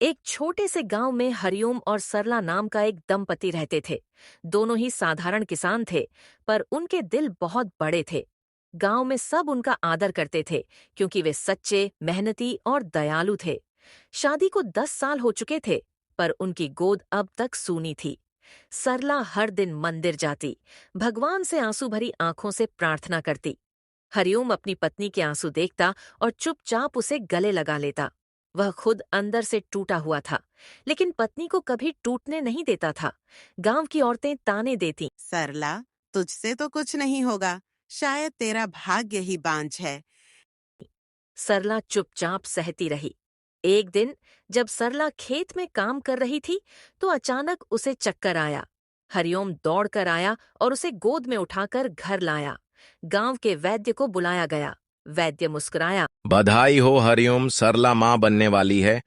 एक छोटे से गांव में हरिओम और सरला नाम का एक दंपति रहते थे। दोनों ही साधारण किसान थे, पर उनके दिल बहुत बड़े थे। गांव में सब उनका आदर करते थे, क्योंकि वे सच्चे, मेहनती और दयालु थे। शादी को 10 साल हो चुके थे, पर उनकी गोद अब तक सूनी थी। सरला हर दिन मंदिर जाती, भगवान से आंसू भरी आंखों से प्रार्थना करती। हरिओम अपनी पत्नी के आंसू देखता और चुपचाप उसे गले लगा लेता। वह खुद अंदर से टूटा हुआ था, लेकिन पत्नी को कभी टूटने नहीं देता था। गांव की औरतें ताने देती। सरला, तुझसे तो कुछ नहीं होगा। शायद तेरा भाग्य ही बांझ है। सरला चुपचाप सहती रही। एक दिन जब सरला खेत में काम कर रही थी, तो अचानक उसे चक्कर आया। हरिओम दौड़कर आया और उसे गोद में उठाकर घर लाया। गांव के वैद्य को बुलाया गया। वैद्य मुस्कुराया। बधाई हो हरिओम, सरला माँ बनने वाली है।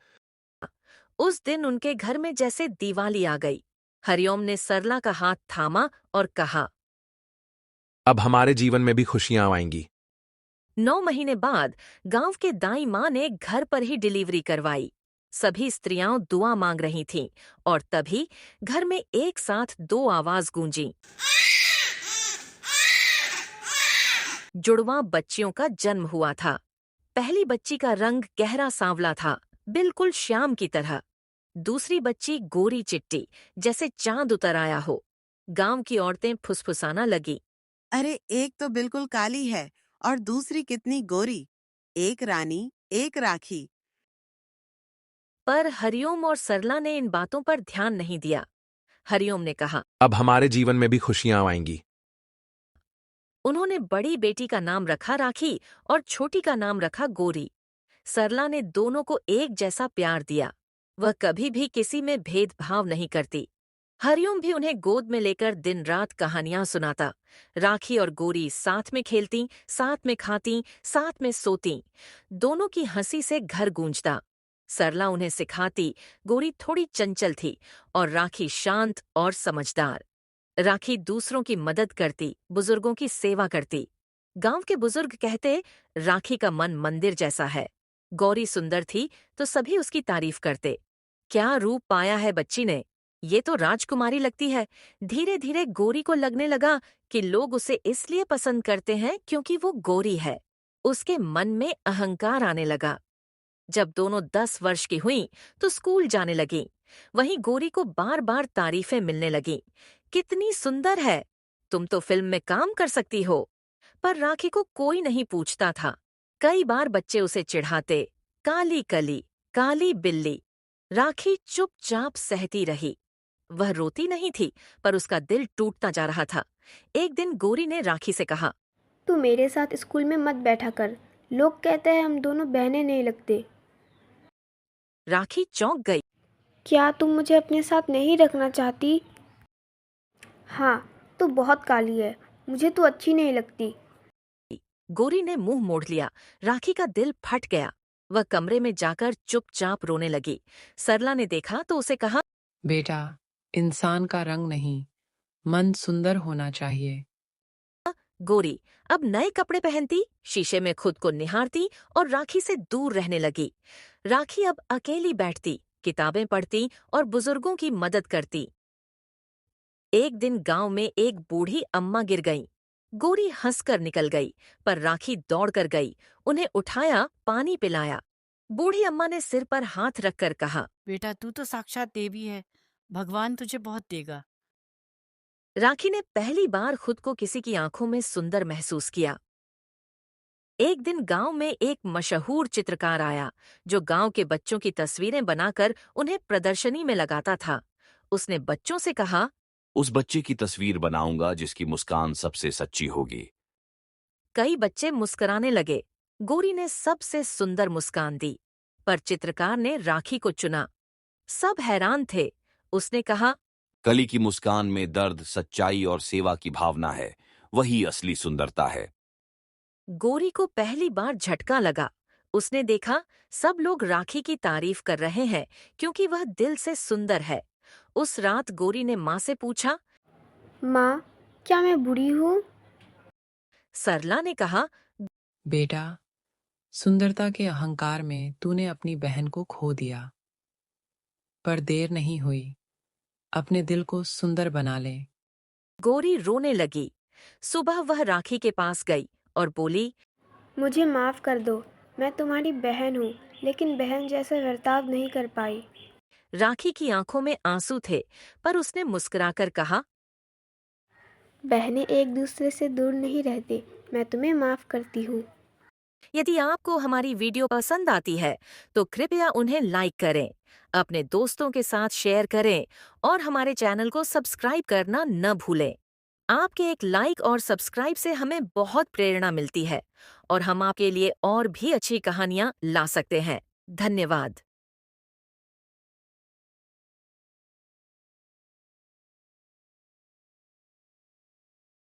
उस दिन उनके घर में जैसे दिवाली आ गई। हरिओम ने सरला का हाथ थामा और कहा। अब हमारे जीवन में भी खुशियां आएंगी। 9 महीने बाद गांव के दाई माँ ने घर पर ही डिलीवरी करवाई। सभी स्त्रियां दुआ मांग रही थीं, और तभी घर में एक साथ 2 आवाज गूंजी। जुड़वां बच्चियों का जन्म हुआ था। पहली बच्ची का रंग गहरा सांवला था, बिल्कुल श्याम की तरह। दूसरी बच्ची गोरी चिट्टी, जैसे चांद उतर आया हो। गांव की औरतें फुसफुसाना लगी। अरे, एक तो बिल्कुल काली है और दूसरी कितनी गोरी। एक रानी, एक राखी। पर हरिओम और सरला ने इन बातों पर ध्यान नहीं दिया। हरिओम ने कहा। अब हमारे जीवन में भी खुशियां आएंगी। उन्होंने बड़ी बेटी का नाम रखा राखी और छोटी का नाम रखा गोरी। सरला ने दोनों को एक जैसा प्यार दिया। वह कभी भी किसी में भेदभाव नहीं करती। हरिओम भी उन्हें गोद में लेकर दिन रात कहानियां सुनाता। राखी और गोरी साथ में खेलती, साथ में खाती, साथ में सोती। दोनों की हंसी से घर गूंजता। सरला उन्हें सिखाती। गोरी थोड़ी चंचल थी और राखी शांत और समझदार। राखी दूसरों की मदद करती, बुजुर्गों की सेवा करती। गांव के बुजुर्ग कहते, राखी का मन मंदिर जैसा है। गौरी सुंदर थी तो सभी उसकी तारीफ करते। क्या रूप पाया है बच्ची ने, ये तो राजकुमारी लगती है। धीरे धीरे गोरी को लगने लगा कि लोग उसे इसलिए पसंद करते हैं क्योंकि वो गोरी है। उसके मन में अहंकार आने लगा। जब दोनों 10 वर्ष की हुईं, तो स्कूल जाने लगीं। वहीं गोरी को बार बार तारीफें मिलने लगीं। कितनी सुंदर है, तुम तो फिल्म में काम कर सकती हो। पर राखी को कोई नहीं पूछता था। कई बार बच्चे उसे चिढ़ाते, काली कली, काली बिल्ली। राखी चुपचाप सहती रही। वह रोती नहीं थी, पर उसका दिल टूटता जा रहा था। एक दिन गोरी ने राखी से कहा। तू मेरे साथ स्कूल में मत बैठा कर। लोग कहते हैं हम दोनों बहनें नहीं लगते। राखी चौंक गई। क्या तुम मुझे अपने साथ नहीं रखना चाहती? हाँ, तू बहुत काली है। मुझे तू अच्छी नहीं लगती। गोरी ने मुंह मोड़ लिया। राखी का दिल फट गया। वह कमरे में जाकर चुपचाप रोने लगी। सरला ने देखा तो उसे कहा। बेटा, इंसान का रंग नहीं, मन सुंदर होना चाहिए। गोरी अब नए कपड़े पहनती, शीशे में खुद को निहारती और राखी से दूर रहने लगी। राखी अब अकेली बैठती, किताबें पढ़ती और बुजुर्गों की मदद करती। एक दिन गांव में एक बूढ़ी अम्मा गिर गईं। गोरी हंसकर निकल गई, पर राखी दौड़कर गई, उन्हें उठाया, पानी पिलाया। बूढ़ी अम्मा ने सिर पर हाथ रखकर कहा। बेटा, तू तो साक्षात देवी है। भगवान तुझे बहुत देगा। राखी ने पहली बार खुद को किसी की आंखों में सुंदर महसूस किया। एक दिन गांव में एक मशहूर चित्रकार आया, जो गांव के बच्चों की तस्वीरें बनाकर उन्हें प्रदर्शनी में लगाता था। उसने बच्चों से कहा। उस बच्चे की तस्वीर बनाऊंगा जिसकी मुस्कान सबसे सच्ची होगी। कई बच्चे मुस्कुराने लगे। गोरी ने सबसे सुंदर मुस्कान दी, पर चित्रकार ने राखी को चुना। सब हैरान थे। उसने कहा। कली की मुस्कान में दर्द, सच्चाई और सेवा की भावना है। वही असली सुंदरता है। गोरी को पहली बार झटका लगा। उसने देखा सब लोग राखी की तारीफ कर रहे हैं, क्योंकि वह दिल से सुंदर है। उस रात गोरी ने माँ से पूछा। माँ, क्या मैं बुरी हूँ? सरला ने कहा। बेटा, सुंदरता के अहंकार में तूने अपनी बहन को खो दिया। पर देर नहीं हुई। अपने दिल को सुंदर बना ले। गोरी रोने लगी। सुबह वह राखी के पास गई और बोली, मुझे माफ़ कर दो। मैं तुम्हारी बहन हूँ, लेकिन बहन जैसा बर्ताव नहीं कर पाई। राखी की आंखों में आंसू थे, पर उसने मुस्कुराकर कहा, बहनें एक दूसरे से दूर नहीं रहती। मैं तुम्हें माफ़ करती हूँ। यदि आपको हमारी वीडियो पसंद आती है तो कृपया उन्हें लाइक करें, अपने दोस्तों के साथ शेयर करें और हमारे चैनल को सब्सक्राइब करना न भूलें। आपके एक लाइक और सब्सक्राइब से हमें बहुत प्रेरणा मिलती है और हम आपके लिए और भी अच्छी कहानियां ला सकते हैं। धन्यवाद।